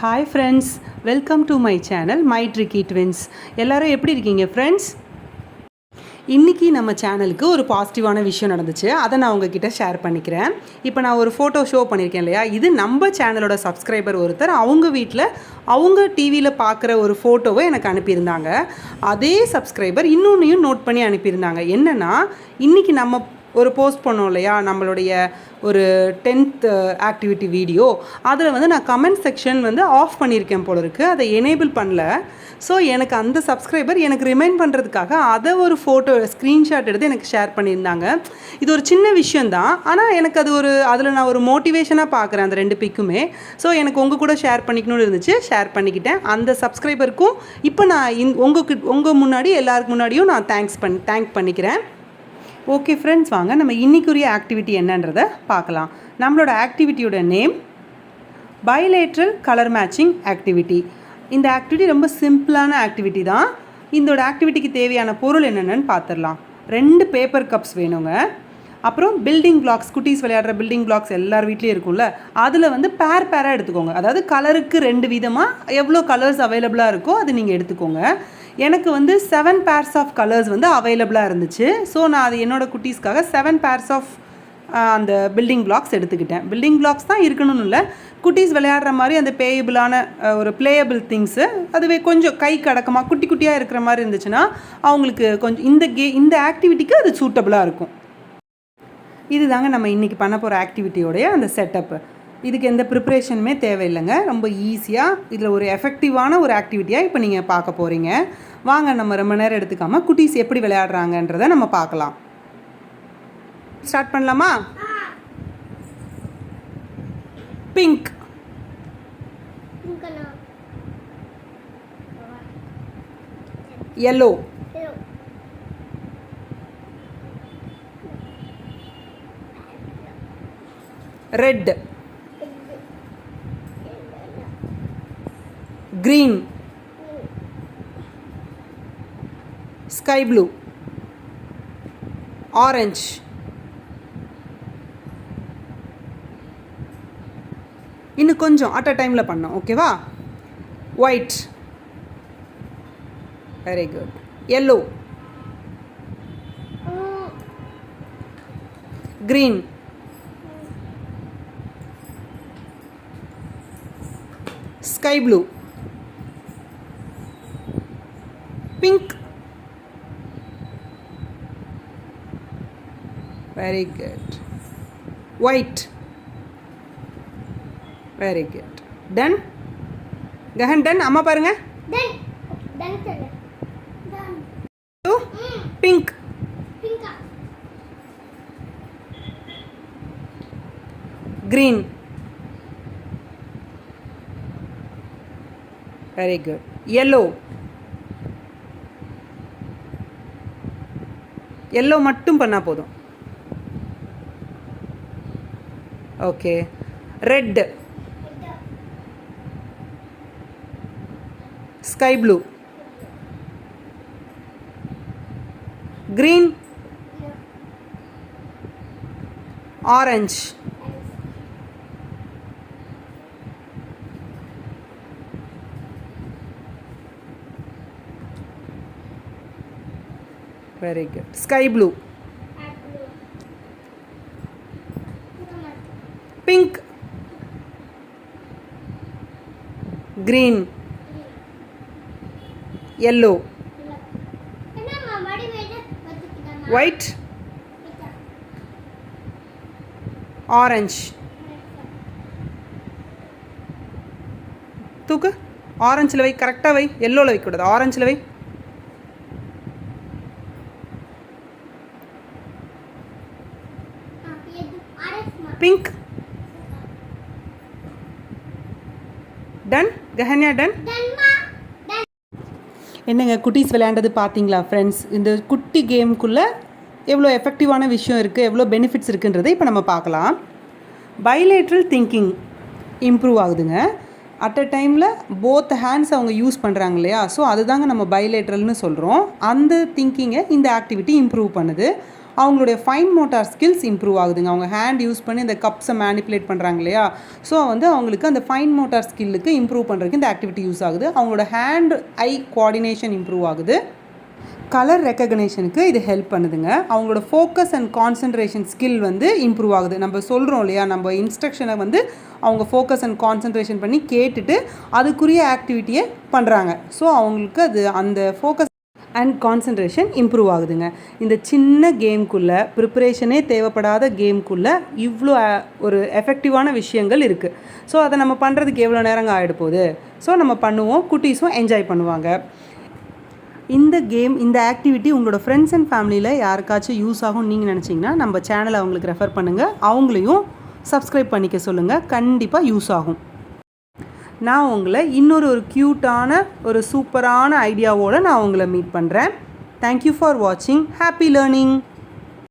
Hi friends, welcome to my channel my tricky twins. எல்லோரும் எப்படி இருக்கீங்க ஃப்ரெண்ட்ஸ்? இன்றைக்கி நம்ம சேனலுக்கு ஒரு பாசிட்டிவான விஷயம் நடந்துச்சு. அதை நான் உங்ககிட்ட ஷேர் பண்ணிக்கிறேன். இப்போ நான் ஒரு ஃபோட்டோ ஷோ பண்ணியிருக்கேன் இல்லையா, இது நம்ம சேனலோட சப்ஸ்கிரைபர் ஒருத்தர் அவங்க வீட்டில் அவங்க டிவியில் பார்க்குற ஒரு ஃபோட்டோவை எனக்கு அனுப்பியிருந்தாங்க. அதே சப்ஸ்கிரைபர் இன்னொன்றையும் நோட் பண்ணி அனுப்பியிருந்தாங்க. என்னென்னா, இன்றைக்கி நம்ம ஒரு போஸ்ட் பண்ணோம் இல்லையா, நம்மளுடைய ஒரு 10th ஆக்டிவிட்டி வீடியோ, அதில் வந்து நான் கமெண்ட் செக்ஷன் வந்து ஆஃப் பண்ணியிருக்கேன் போல இருக்குது, அதை எனேபிள் பண்ணல. ஸோ எனக்கு அந்த சப்ஸ்கிரைபர் எனக்கு ரிமைண்ட் பண்ணுறதுக்காக அதை ஒரு ஃபோட்டோ ஸ்க்ரீன்ஷாட் எடுத்து எனக்கு ஷேர் பண்ணியிருந்தாங்க. இது ஒரு சின்ன விஷயந்தான், ஆனால் எனக்கு அது அதில் நான் ஒரு மோட்டிவேஷனாக பார்க்குறேன் அந்த 2 பிக்குமே. ஸோ எனக்கு உங்கள் கூட ஷேர் பண்ணிக்கணும்னு இருந்துச்சு, ஷேர் பண்ணிக்கிட்டேன். அந்த சப்ஸ்கிரைபருக்கும் இப்போ நான் உங்கள் முன்னாடி எல்லாருக்கு முன்னாடியும் நான் தேங்க் பண்ணிக்கிறேன். ஓகே ஃப்ரெண்ட்ஸ், வாங்க நம்ம இன்றைக்குரிய ஆக்டிவிட்டி என்னன்றதை பார்க்கலாம். நம்மளோட ஆக்டிவிட்டியோட name bilateral colour matching activity. இந்த ஆக்டிவிட்டி ரொம்ப சிம்பிளான ஆக்டிவிட்டி தான். இதோட ஆக்டிவிட்டிக்கு தேவையான பொருள் என்னென்னு பார்த்துடலாம். 2 பேப்பர் கப்ஸ் வேணுங்க. அப்புறம் பில்டிங் பிளாக்ஸ், குட்டீஸ் விளையாடுற பில்டிங் பிளாக்ஸ் எல்லார் வீட்லேயும் இருக்கும்ல, அதில் வந்து பேராக எடுத்துக்கோங்க. அதாவது கலருக்கு 2 விதமாக எவ்வளோ கலர்ஸ் அவைலபிளாக இருக்கோ அது நீங்கள் எடுத்துக்கோங்க. எனக்கு வந்து 7 பேர்ஸ் ஆஃப் கலர்ஸ் வந்து அவைலபிளாக இருந்துச்சு. ஸோ நான் அது என்னோடய குட்டீஸ்க்காக 7 பேர்ஸ் ஆஃப் அந்த பில்டிங் பிளாக்ஸ் எடுத்துக்கிட்டேன். பில்டிங் பிளாக்ஸ் தான் இருக்கணும்னு இல்லை, குட்டீஸ் விளையாடுற மாதிரி அந்த பேயபிளான ஒரு பிளேயபிள் திங்ஸு, அதுவே கொஞ்சம் கை கடக்கமாக குட்டி குட்டியாக இருக்கிற மாதிரி இருந்துச்சுன்னா அவங்களுக்கு கொஞ்சம் இந்த ஆக்டிவிட்டிக்கு அது சூட்டபுளாக இருக்கும். இது தாங்க நம்ம இன்றைக்கி பண்ண போகிற ஆக்டிவிட்டியோடைய அந்த செட்டப்பு. இதுக்கு எந்த ப்ரிப்ரேஷனுமே தேவையில்லைங்க. ரொம்ப ஈஸியாக இதில் ஒரு எஃபெக்டிவான ஒரு ஆக்டிவிட்டியாக இப்போ நீங்கள் பார்க்க போகிறீங்க. வாங்க நம்ம ரொம்ப நேரம் எடுத்துக்காமல் குட்டீஸ் எப்படி விளையாடுறாங்கன்றதை நம்ம பார்க்கலாம். ஸ்டார்ட் பண்ணலாமா? Pink, yellow, red, green, sky blue, orange, இன்னும் கொஞ்சம் அட் அ டைமில் பண்ணோம். ஓகேவா? White, very good. yellow, green, sky blue, pink, very good. White, very good. Done? Gahan done? Amma parunga. Done. Pink. Green. Very good. Yellow. Yellow மட்டும் பண்ணா போதும். Okay. Red. Sky blue. Green. Orange. Very good. Sky blue. Pink. Green. Yellow. White. Orange. தூக்கு. ஆரஞ்சில் வை, கரெக்டாக வை. எல்லோவில் வைக்கக்கூடாது, ஆரஞ்சில் வை. Pink. Ton. கஹன்யா ton. என்னங்க குட்டீஸ் விளையாண்டது பார்த்தீங்களா friends? இந்த குட்டி கேமுக்குள்ளே எவ்வளோ எஃபெக்டிவான விஷயம் இருக்குது, எவ்வளோ பெனிஃபிட்ஸ் இருக்குன்றதை இப்போ நம்ம பார்க்கலாம். பைலேட்ரல் திங்கிங் இம்ப்ரூவ் ஆகுதுங்க. அட் அ டைமில் போத் ஹேண்ட்ஸ் அவங்க யூஸ் பண்ணுறாங்க இல்லையா, ஸோ அதுதாங்க நம்ம பைலேட்ரல்னு சொல்கிறோம். அந்த திங்கிங்கை இந்த ஆக்டிவிட்டி இம்ப்ரூவ் பண்ணுது. அவங்களுடைய ஃபைன் மோட்டார் ஸ்கில்ஸ் இம்ப்ரூவ் ஆகுதுங்க. அவங்க ஹேண்ட் யூஸ் பண்ணி இந்த கப்ஸை மேனிப்புலேட் பண்ணுறாங்க இல்லையா, ஸோ வந்து அவங்களுக்கு அந்த ஃபைன் மோட்டார் ஸ்கில்லுக்கு இம்ப்ரூவ் பண்ணுறதுக்கு இந்த ஆக்டிவிட்டி யூஸ் ஆகுது. அவங்களோட ஹேண்ட் ஐ கோஆர்டினேஷன் இம்ப்ரூவ் ஆகுது. கலர் ரெக்கக்னேஷனுக்கு இது ஹெல்ப் பண்ணுதுங்க. அவங்களோட ஃபோக்கஸ் அண்ட் கான்சன்ட்ரேஷன் ஸ்கில் வந்து இம்ப்ரூவ் ஆகுது. நம்ம சொல்கிறோம் இல்லையா, நம்ம இன்ஸ்ட்ரக்ஷனை வந்து அவங்க ஃபோக்கஸ் அண்ட் கான்சன்ட்ரேஷன் பண்ணி கேட்டுட்டு அதுக்குரிய ஆக்டிவிட்டியை பண்ணுறாங்க. ஸோ அவங்களுக்கு அது அந்த ஃபோக்கஸ் அண்ட் கான்சன்ட்ரேஷன் இம்ப்ரூவ் ஆகுதுங்க. இந்த சின்ன கேம்குள்ளே, ப்ரிப்பரேஷனே தேவைப்படாத கேம்குள்ளே இவ்வளோ ஒரு எஃபெக்டிவான விஷயங்கள் இருக்குது. ஸோ அதை நம்ம பண்ணுறதுக்கு எவ்வளோ நேரங்க ஆகிட போகுது. ஸோ நம்ம பண்ணுவோம், குட்டீஸும் என்ஜாய் பண்ணுவாங்க. இந்த கேம், இந்த ஆக்டிவிட்டி உங்களோட ஃப்ரெண்ட்ஸ் அண்ட் ஃபேமிலியில் யாருக்காச்சும் யூஸ் ஆகும்னு நீங்கள் நினச்சிங்கன்னா நம்ம சேனலை அவங்களுக்கு ரெஃபர் பண்ணுங்கள். அவங்களையும் சப்ஸ்கிரைப் பண்ணிக்க சொல்லுங்கள். கண்டிப்பாக யூஸ் ஆகும். நான் உங்களை இன்னொரு க்யூட்டான ஒரு சூப்பரான ஐடியாவோடு நான் உங்களை மீட் பண்ணுறேன். தேங்க்யூ ஃபார் வாட்சிங். Happy learning.